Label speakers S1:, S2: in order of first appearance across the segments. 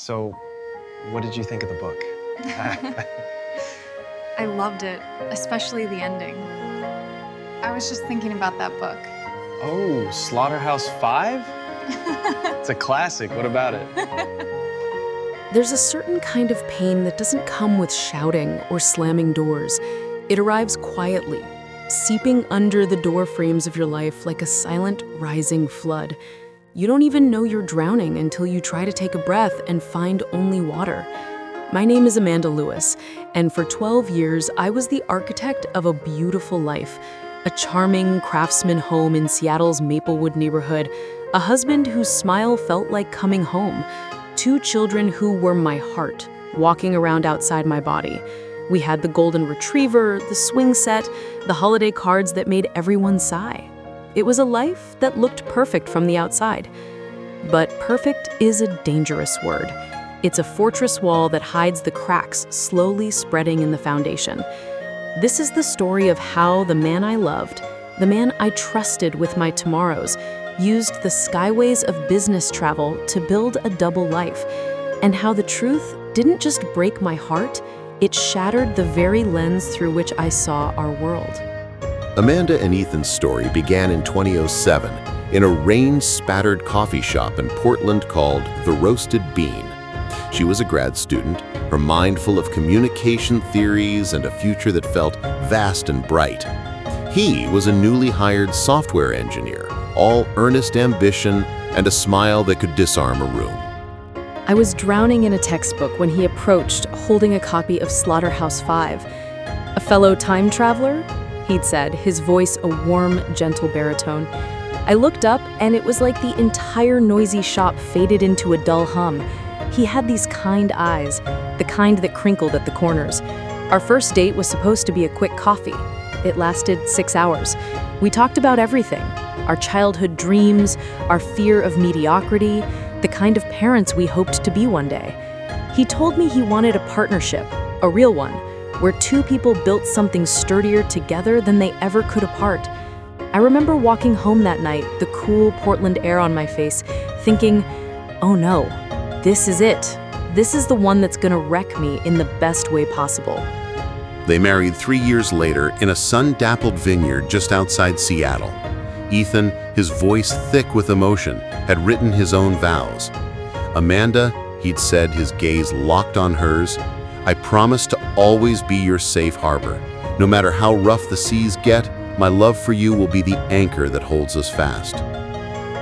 S1: So, what did you think of the book?
S2: I loved it, especially the ending. I was just thinking about that book.
S1: Oh, Slaughterhouse-Five? It's a classic. What about it?
S3: There's a certain kind of pain that doesn't come with shouting or slamming doors. It arrives quietly, seeping under the door frames of your life like a silent, rising flood. You don't even know you're drowning until you try to take a breath and find only water. My name is Amanda Lewis, and for 12 years, I was the architect of a beautiful life. A charming craftsman home in Seattle's Maplewood neighborhood, a husband whose smile felt like coming home, 2 children who were my heart, walking around outside my body. We had the golden retriever, the swing set, the holiday cards that made everyone sigh. It was a life that looked perfect from the outside. But perfect is a dangerous word. It's a fortress wall that hides the cracks slowly spreading in the foundation. This is the story of how the man I loved, the man I trusted with my tomorrows, used the skyways of business travel to build a double life, and how the truth didn't just break my heart, it shattered the very lens through which I saw our world.
S4: Amanda and Ethan's story began in 2007 in a rain-spattered coffee shop in Portland called The Roasted Bean. She was a grad student, her mind full of communication theories and a future that felt vast and bright. He was a newly hired software engineer, all earnest ambition and a smile that could disarm a room.
S3: I was drowning in a textbook when he approached, holding a copy of Slaughterhouse-Five. "A fellow time traveler?" he'd said, his voice a warm, gentle baritone. I looked up, and it was like the entire noisy shop faded into a dull hum. He had these kind eyes, the kind that crinkled at the corners. Our first date was supposed to be a quick coffee. It lasted 6 hours. We talked about everything: our childhood dreams, our fear of mediocrity, the kind of parents we hoped to be one day. He told me he wanted a partnership, a real one, where 2 people built something sturdier together than they ever could apart. I remember walking home that night, the cool Portland air on my face, thinking, oh no, this is it. This is the one that's gonna wreck me in the best way possible.
S4: They married 3 years later in a sun-dappled vineyard just outside Seattle. Ethan, his voice thick with emotion, had written his own vows. Amanda, he'd said, his gaze locked on hers, "I promise to always be your safe harbor. No matter how rough the seas get, my love for you will be the anchor that holds us fast."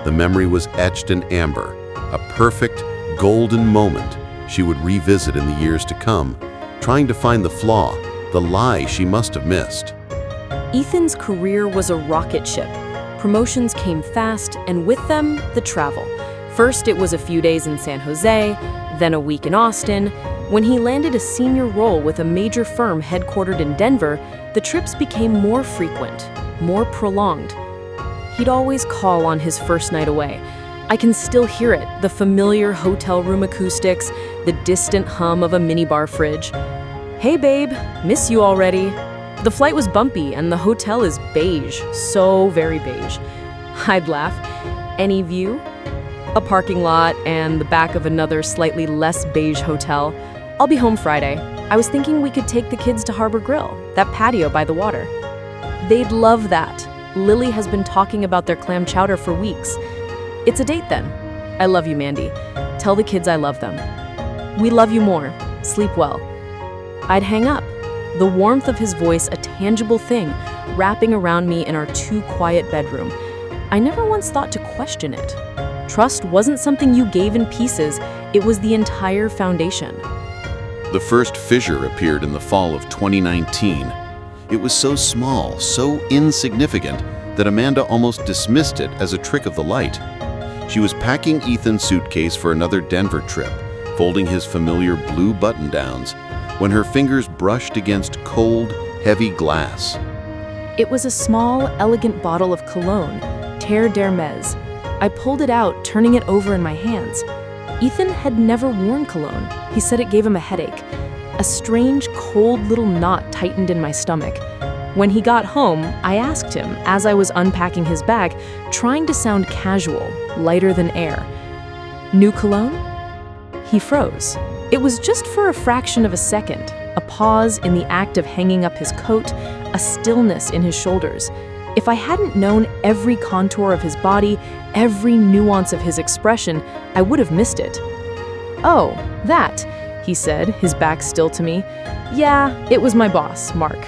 S4: The memory was etched in amber, a perfect, golden moment she would revisit in the years to come, trying to find the flaw, the lie she must have missed.
S3: Ethan's career was a rocket ship. Promotions came fast, and with them, the travel. First, it was a few days in San Jose, then a week in Austin. When he landed a senior role with a major firm headquartered in Denver, the trips became more frequent, more prolonged. He'd always call on his first night away. I can still hear it, the familiar hotel room acoustics, the distant hum of a minibar fridge. "Hey babe, miss you already." The flight was bumpy and the hotel is beige, so very beige. I'd laugh. "Any view?" "A parking lot and the back of another slightly less beige hotel. I'll be home Friday. I was thinking we could take the kids to Harbor Grill, that patio by the water." They'd love that. Lily has been talking about their clam chowder for weeks. "It's a date then." "I love you, Mandy. Tell the kids I love them." "We love you more. Sleep well." I'd hang up, the warmth of his voice a tangible thing, wrapping around me in our too quiet bedroom. I never once thought to question it. Trust wasn't something you gave in pieces, it was the entire foundation.
S4: The first fissure appeared in the fall of 2019. It was so small, so insignificant, that Amanda almost dismissed it as a trick of the light. She was packing Ethan's suitcase for another Denver trip, folding his familiar blue button-downs, when her fingers brushed against cold, heavy glass.
S3: It was a small, elegant bottle of cologne, Terre d'Hermès. I pulled it out, turning it over in my hands. Ethan had never worn cologne. He said it gave him a headache. A strange, cold little knot tightened in my stomach. When he got home, I asked him, as I was unpacking his bag, trying to sound casual, lighter than air, "New cologne?" He froze. It was just for a fraction of a second, a pause in the act of hanging up his coat, a stillness in his shoulders. If I hadn't known every contour of his body, every nuance of his expression, I would have missed it. "Oh, that," he said, his back still to me. "Yeah, it was my boss, Mark.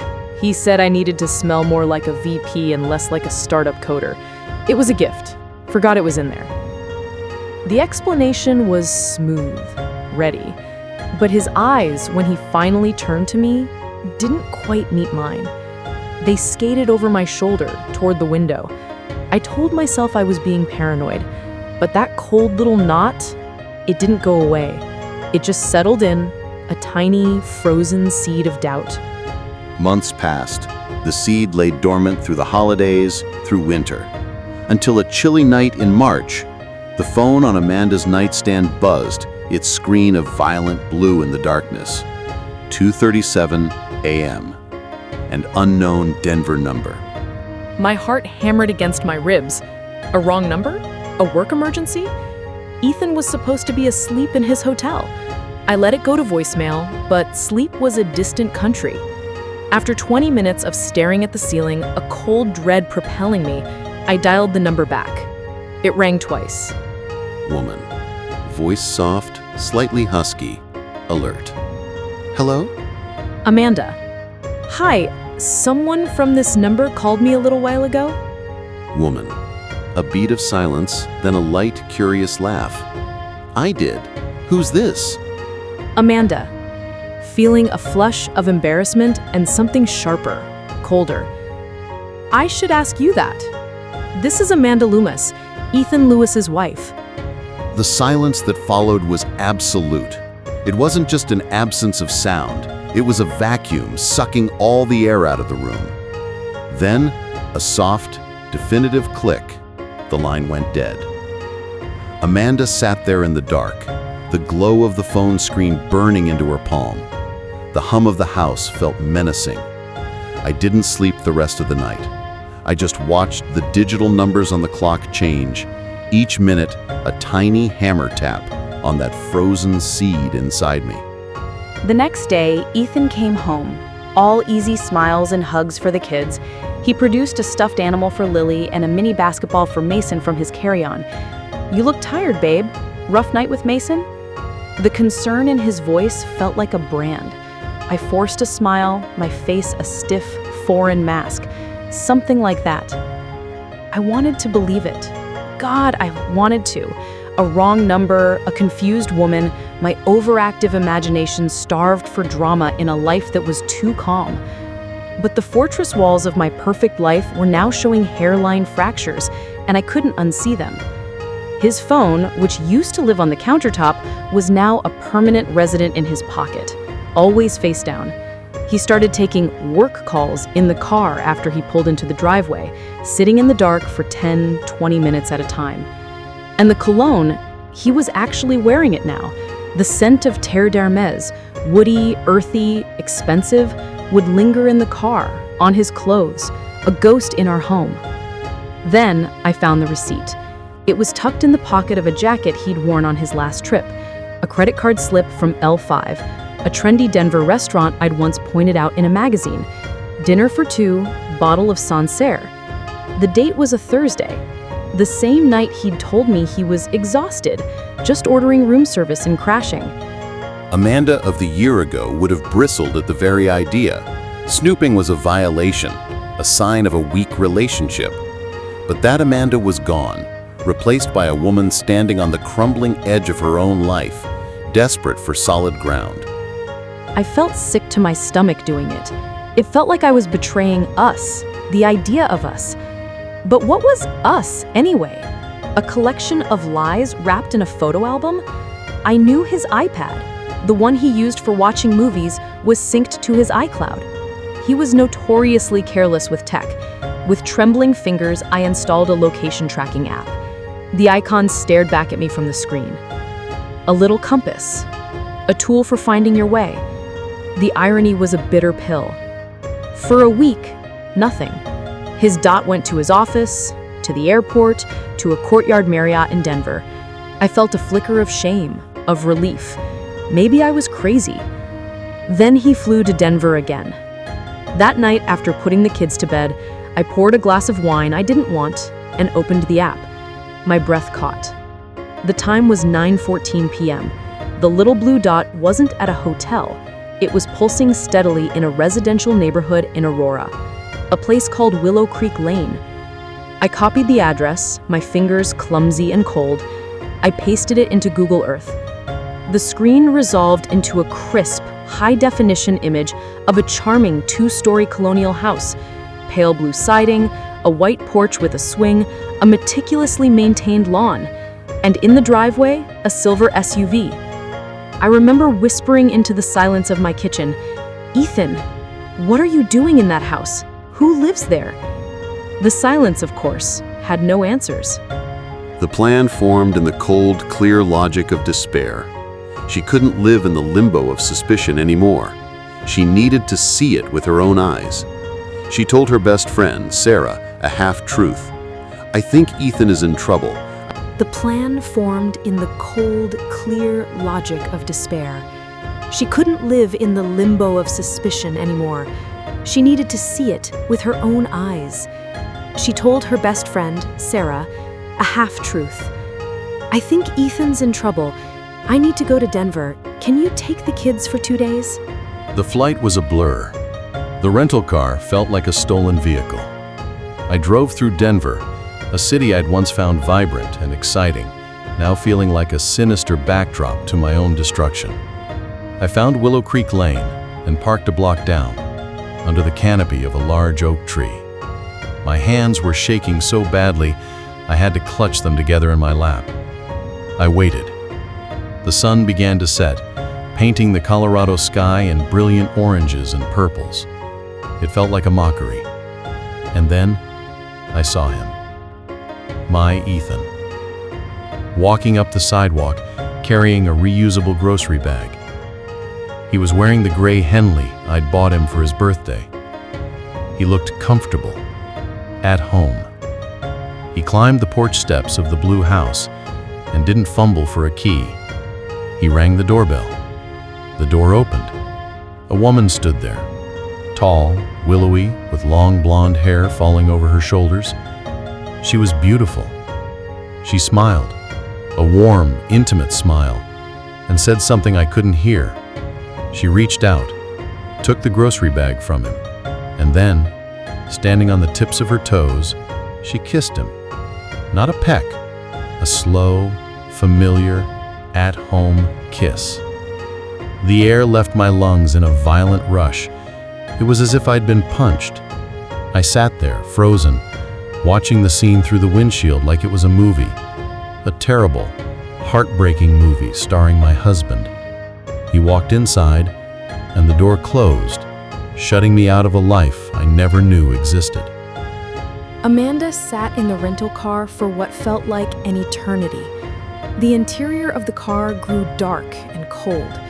S3: He said I needed to smell more like a VP and less like a startup coder. It was a gift. Forgot it was in there." The explanation was smooth, ready, but his eyes, when he finally turned to me, didn't quite meet mine. They skated over my shoulder toward the window. I told myself I was being paranoid, but that cold little knot, it didn't go away. It just settled in, a tiny, frozen seed of doubt.
S5: Months passed. The seed lay dormant through the holidays, through winter. Until a chilly night in March, the phone on Amanda's nightstand buzzed, its screen a violent blue in the darkness. 2:37 a.m. An unknown Denver number.
S3: My heart hammered against my ribs. A wrong number? A work emergency? Ethan was supposed to be asleep in his hotel. I let it go to voicemail, but sleep was a distant country. After 20 minutes of staring at the ceiling, a cold dread propelling me, I dialed the number back. It rang twice.
S5: Woman. Voice soft, slightly husky. Alert. Hello?
S3: Amanda. Hi, someone from this number called me a little while ago?
S5: Woman. A beat of silence, then a light, curious laugh. I did. Who's this?
S3: Amanda. Feeling a flush of embarrassment and something sharper, colder. I should ask you that. This is Amanda Loomis, Ethan Lewis's wife.
S5: The silence that followed was absolute. It wasn't just an absence of sound. It was a vacuum sucking all the air out of the room. Then, a soft, definitive click. The line went dead. Amanda sat there in the dark, the glow of the phone screen burning into her palm. The hum of the house felt menacing. I didn't sleep the rest of the night. I just watched the digital numbers on the clock change, each minute a tiny hammer tap on that frozen seed inside me.
S6: The next day, Ethan came home, all easy smiles and hugs for the kids. He produced a stuffed animal for Lily and a mini basketball for Mason from his carry-on. "You look tired, babe. Rough night with Mason?" The concern in his voice felt like a brand. I forced a smile, my face a stiff, foreign mask. Something like that. I wanted to believe it. God, I wanted to. A wrong number, a confused woman, my overactive imagination starved for drama in a life that was too calm. But the fortress walls of my perfect life were now showing hairline fractures, and I couldn't unsee them. His phone, which used to live on the countertop, was now a permanent resident in his pocket, always face down. He started taking work calls in the car after he pulled into the driveway, sitting in the dark for 10, 20 minutes at a time. And the cologne, he was actually wearing it now. The scent of Terre d'Hermès, woody, earthy, expensive, would linger in the car, on his clothes, a ghost in our home. Then I found the receipt. It was tucked in the pocket of a jacket he'd worn on his last trip, a credit card slip from L5, a trendy Denver restaurant I'd once pointed out in a magazine. Dinner for two, bottle of Sancerre. The date was a Thursday, the same night he'd told me he was exhausted, just ordering room service and crashing.
S5: Amanda of the year ago would have bristled at the very idea. Snooping was a violation, a sign of a weak relationship. But that Amanda was gone, replaced by a woman standing on the crumbling edge of her own life, desperate for solid ground.
S3: I felt sick to my stomach doing it. It felt like I was betraying us, the idea of us. But what was us, anyway? A collection of lies wrapped in a photo album? I knew his iPad, the one he used for watching movies, was synced to his iCloud. He was notoriously careless with tech. With trembling fingers, I installed a location tracking app. The icon stared back at me from the screen. A little compass, a tool for finding your way. The irony was a bitter pill. For a week, nothing. His dot went to his office, to the airport, to a Courtyard Marriott in Denver. I felt a flicker of shame,
S6: of relief. Maybe I was crazy. Then he flew to Denver again. That night, after putting the kids to bed, I poured a glass of wine I didn't want and opened the app. My breath caught. The time was 9:14 p.m. The little blue dot wasn't at a hotel. It was pulsing steadily in a residential neighborhood in Aurora, a place called Willow Creek Lane. I copied the address, my fingers clumsy and cold. I pasted it into Google Earth. The screen resolved into a crisp, high-definition image of a charming two-story colonial house, pale blue siding, a white porch with a swing, a meticulously maintained lawn, and in the driveway, a silver SUV. I remember whispering into the silence of my kitchen, "Ethan, what are you doing in that house? Who lives there?" The silence, of course, had no answers.
S5: The plan formed in the cold, clear logic of despair. She couldn't live in the limbo of suspicion anymore. She needed to see it with her own eyes. She told her best friend, Sarah, a half-truth. "I think Ethan is in trouble."
S3: The plan formed in the cold, clear logic of despair. She couldn't live in the limbo of suspicion anymore. She needed to see it with her own eyes. She told her best friend, Sarah, a half-truth. "I think Ethan's in trouble. I need to go to Denver. Can you take the kids for 2 days?"
S7: The flight was a blur. The rental car felt like a stolen vehicle. I drove through Denver, a city I'd once found vibrant and exciting, now feeling like a sinister backdrop to my own destruction. I found Willow Creek Lane and parked a block down, under the canopy of a large oak tree. My hands were shaking so badly, I had to clutch them together in my lap. I waited. The sun began to set, painting the Colorado sky in brilliant oranges and purples. It felt like a mockery. And then, I saw him. My Ethan. Walking up the sidewalk, carrying a reusable grocery bag. He was wearing the gray Henley I'd bought him for his birthday. He looked comfortable, at home. He climbed the porch steps of the blue house and didn't fumble for a key. He rang the doorbell. The door opened. A woman stood there, tall, willowy, with long blonde hair falling over her shoulders. She was beautiful. She smiled, a warm, intimate smile, and said something I couldn't hear. She reached out, took the grocery bag from him, and then, standing on the tips of her toes, she kissed him. Not a peck, a slow, familiar, at-home kiss. The air left my lungs in a violent rush. It was as if I'd been punched. I sat there, frozen, watching the scene through the windshield like it was a movie. A terrible, heartbreaking movie starring my husband. He walked inside, and the door closed, shutting me out of a life I never knew existed.
S3: Amanda sat in the rental car for what felt like an eternity. The interior of the car grew dark and cold.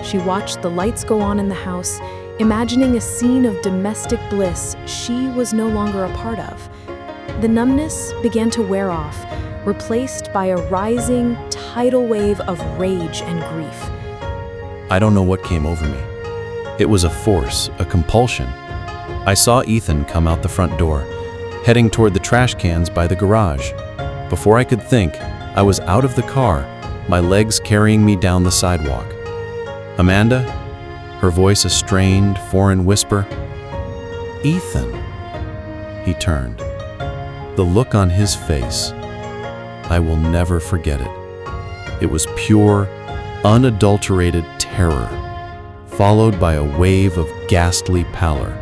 S3: She watched the lights go on in the house, imagining a scene of domestic bliss she was no longer a part of. The numbness began to wear off, replaced by a rising, tidal wave of rage and grief.
S7: I don't know what came over me. It was a force, a compulsion. I saw Ethan come out the front door, heading toward the trash cans by the garage. Before I could think, I was out of the car, my legs carrying me down the sidewalk. "Amanda?" Her voice a strained, foreign whisper. "Ethan." He turned. The look on his face, I will never forget it. It was pure, unadulterated terror, followed by a wave of ghastly pallor.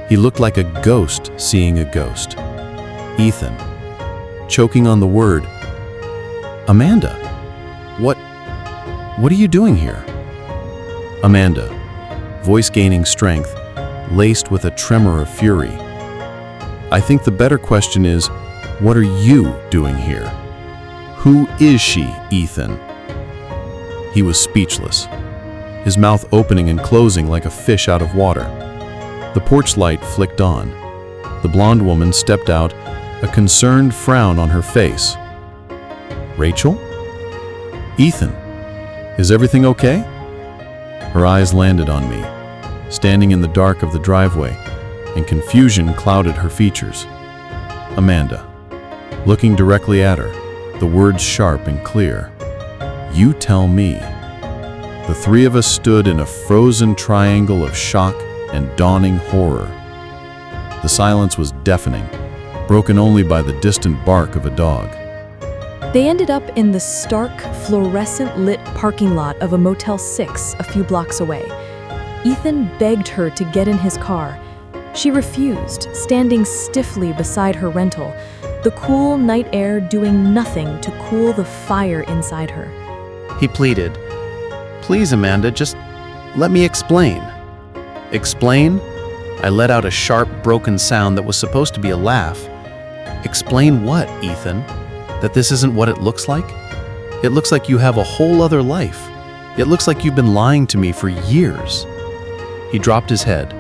S7: He looked like a ghost seeing a ghost. Ethan, choking on the word, "Amanda, what are you doing here?" Amanda, voice gaining strength, laced with a tremor of fury. "I think the better question is, what are you doing here? Who is she, Ethan?" He was speechless, his mouth opening and closing like a fish out of water. The porch light flicked on. The blonde woman stepped out, a concerned frown on her face. "Rachel?" "Ethan, Is everything okay? Her eyes landed on me, standing in the dark of the driveway, and confusion clouded her features. Amanda, looking directly at her, the words sharp and clear. You tell me. The three of us stood in a frozen triangle of shock and dawning horror. The silence was deafening, broken only by the distant bark of a dog.
S6: They ended up in the stark, fluorescent-lit parking lot of a Motel 6 a few blocks away. Ethan begged her to get in his car. She refused, standing stiffly beside her rental, the cool night air doing nothing to cool the fire inside her.
S1: He pleaded, "Please, Amanda, just let me explain." Explain? I let out a sharp, broken sound that was supposed to be a laugh. Explain what, Ethan? That this isn't what it looks like? It looks like you have a whole other life. It looks like you've been lying to me for years. He dropped his head,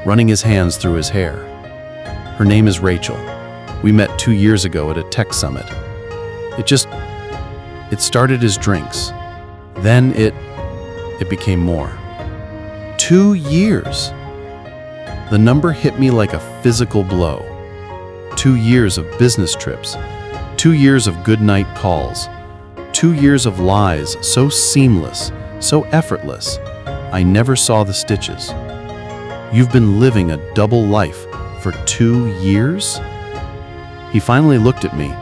S1: running his hands through his hair. Her name is Rachel. We met 2 years ago at a tech summit. It started as drinks. Then it became more. 2 years. The number hit me like a physical blow. 2 years of business trips. 2 years of goodnight calls. 2 years of lies so seamless, so effortless. I never saw the stitches. You've been living a double life for 2 years? He finally looked at me,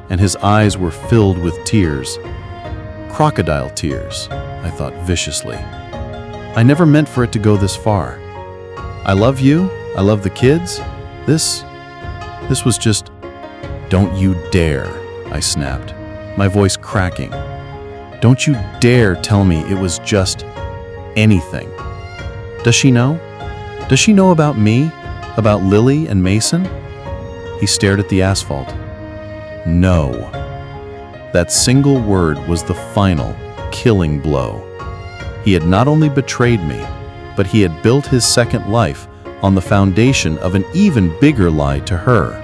S1: and his eyes were filled with tears. Crocodile tears, I thought viciously. I never meant for it to go this far. I love you, I love the kids. This was just... Don't you dare, I snapped, my voice cracking. Don't you dare tell me it was just anything. Does she know? Does she know about me? About Lily and Mason? He stared at the asphalt. No. That single word was the final, killing blow. He had not only betrayed me, but he had built his second life on the foundation of an even bigger lie to her.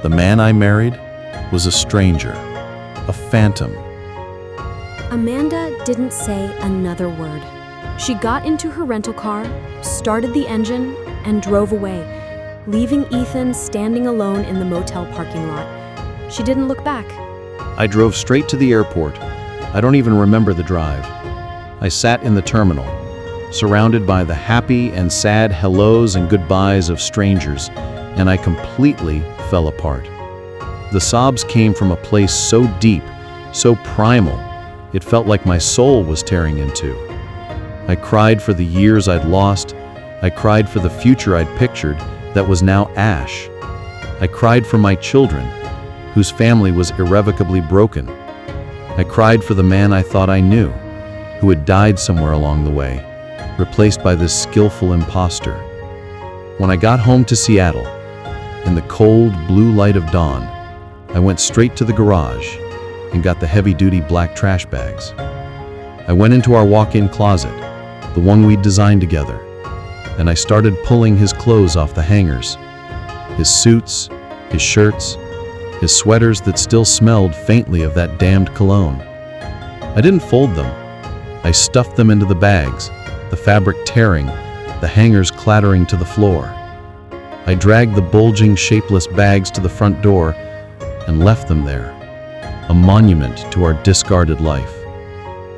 S1: The man I married was a stranger, a phantom.
S3: Amanda didn't say another word. She got into her rental car, started the engine, and drove away, leaving Ethan standing alone in the motel parking lot. She didn't look back.
S1: I drove straight to the airport. I don't even remember the drive. I sat in the terminal, surrounded by the happy and sad hellos and goodbyes of strangers, and I completely fell apart. The sobs came from a place so deep, so primal, it felt like my soul was tearing in two. I cried for the years I'd lost. I cried for the future I'd pictured that was now ash. I cried for my children, whose family was irrevocably broken. I cried for the man I thought I knew, who had died somewhere along the way, replaced by this skillful imposter. When I got home to Seattle, in the cold blue light of dawn, I went straight to the garage and got the heavy-duty black trash bags. I went into our walk-in closet, the one we'd designed together, and I started pulling his clothes off the hangers. His suits, his shirts, his sweaters that still smelled faintly of that damned cologne. I didn't fold them. I stuffed them into the bags, the fabric tearing, the hangers clattering to the floor. I dragged the bulging, shapeless bags to the front door and left them there, a monument to our discarded life.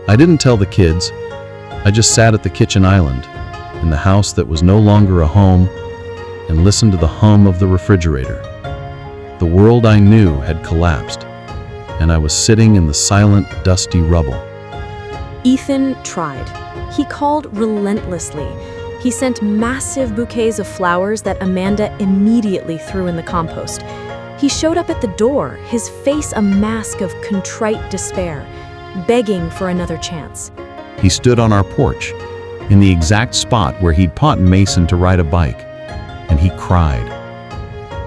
S1: I didn't tell the kids. I just sat at the kitchen island, in the house that was no longer a home, and listened to the hum of the refrigerator. The world I knew had collapsed, and I was sitting in the silent, dusty rubble.
S3: Ethan tried. He called relentlessly. He sent massive bouquets of flowers that Amanda immediately threw in the compost. He showed up at the door, his face a mask of contrite despair, begging for another chance.
S7: He stood on our porch, in the exact spot where he'd taught Mason to ride a bike, and he cried.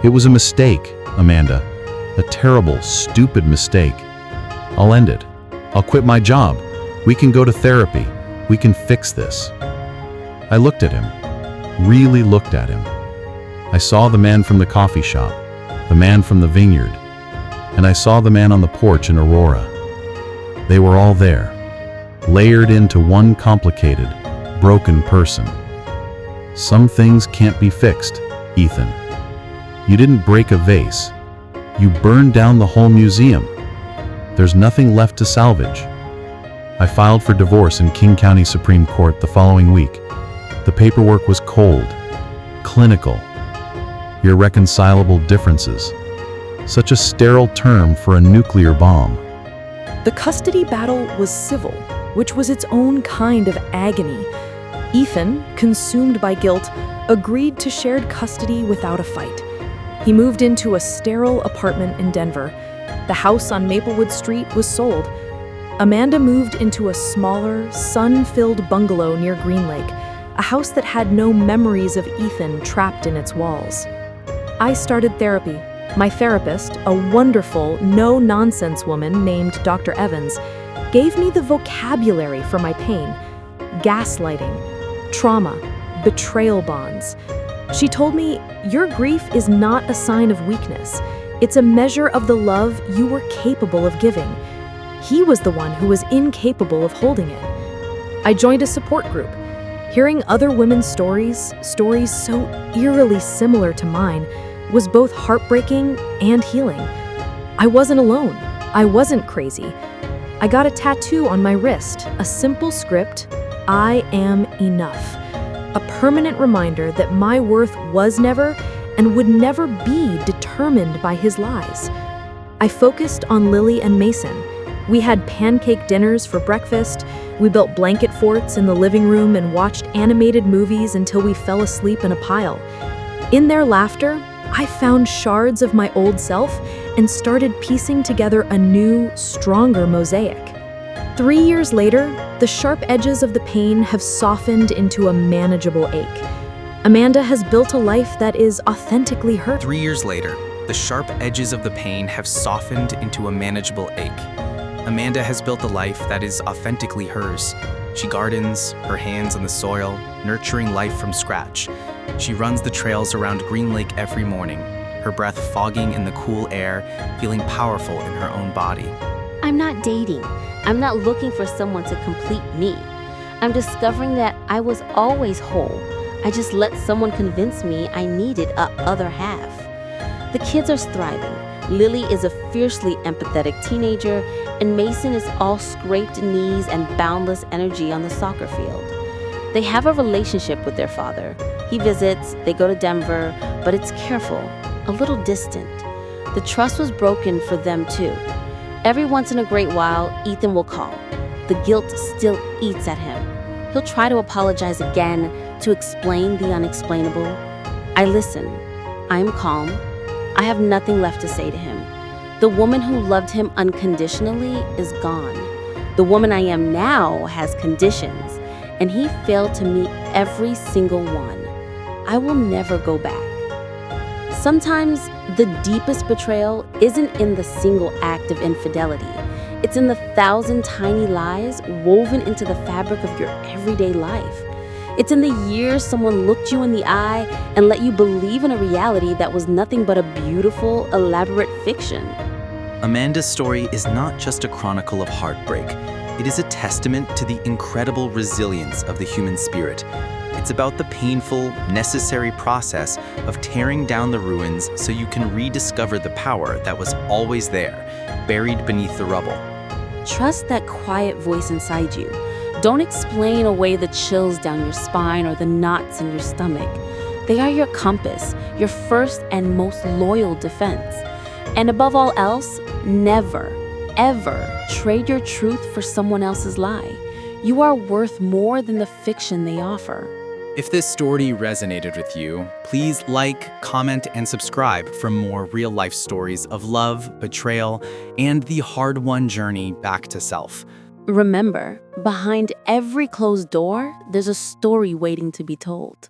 S7: It was a mistake, Amanda, a terrible, stupid mistake. I'll end it. I'll quit my job. We can go to therapy. We can fix this. I looked at him, really looked at him. I saw the man from the coffee shop, the man from the vineyard, and I saw the man on the porch in Aurora. They were all there.
S1: layered into one complicated, broken person. Some things can't be fixed, Ethan. You didn't break a vase. You burned down the whole museum. There's nothing left to salvage. I filed for divorce in King County Supreme Court the following week. The paperwork was cold, clinical, irreconcilable differences. Such a sterile term for a nuclear bomb.
S3: The custody battle was civil, which was its own kind of agony. Ethan, consumed by guilt, agreed to shared custody without a fight. He moved into a sterile apartment in Denver. The house on Maplewood Street was sold. Amanda moved into a smaller, sun-filled bungalow near Green Lake, a house that had no memories of Ethan trapped in its walls. I started therapy. My therapist, a wonderful, no-nonsense woman named Dr. Evans, gave me the vocabulary for my pain: gaslighting, trauma, betrayal bonds. She told me, your grief is not a sign of weakness. It's a measure of the love you were capable of giving. He was the one who was incapable of holding it. I joined a support group. Hearing other women's stories so eerily similar to mine, was both heartbreaking and healing. I wasn't alone. I wasn't crazy. I got a tattoo on my wrist, a simple script, I am enough. A permanent reminder that my worth was never and would never be determined by his lies. I focused on Lily and Mason. We had pancake dinners for breakfast. We built blanket forts in the living room and watched animated movies until we fell asleep in a pile. In their laughter, I found shards of my old self and started piecing together a new, stronger mosaic. 3 years later, the sharp edges of the pain have softened into a manageable ache. Amanda has built a life that is authentically hers.
S8: 3 years later, the sharp edges of the pain have softened into a manageable ache. Amanda has built a life that is authentically hers. She gardens, her hands in the soil, nurturing life from scratch. She runs the trails around Green Lake every morning, her breath fogging in the cool air, feeling powerful in her own body.
S9: I'm not dating. I'm not looking for someone to complete me. I'm discovering that I was always whole. I just let someone convince me I needed a other half. The kids are thriving. Lily is a fiercely empathetic teenager, and Mason is all scraped knees and boundless energy on the soccer field. They have a relationship with their father. He visits, they go to Denver, but it's careful, a little distant. The trust was broken for them too. Every once in a great while, Ethan will call. The guilt still eats at him. He'll try to apologize again, to explain the unexplainable. I listen. I'm calm. I have nothing left to say to him. The woman who loved him unconditionally is gone. The woman I am now has conditions, and he failed to meet every single one. I will never go back. Sometimes the deepest betrayal isn't in the single act of infidelity. It's in the 1,000 tiny lies woven into the fabric of your everyday life. It's in the years someone looked you in the eye and let you believe in a reality that was nothing but a beautiful, elaborate fiction.
S8: Amanda's story is not just a chronicle of heartbreak. It is a testament to the incredible resilience of the human spirit. It's about the painful, necessary process of tearing down the ruins so you can rediscover the power that was always there, buried beneath the rubble.
S9: Trust that quiet voice inside you. Don't explain away the chills down your spine or the knots in your stomach. They are your compass, your first and most loyal defense. And above all else, never, ever trade your truth for someone else's lie. You are worth more than the fiction they offer.
S8: If this story resonated with you, please like, comment, and subscribe for more real-life stories of love, betrayal, and the hard-won journey back to self.
S9: Remember, behind every closed door, there's a story waiting to be told.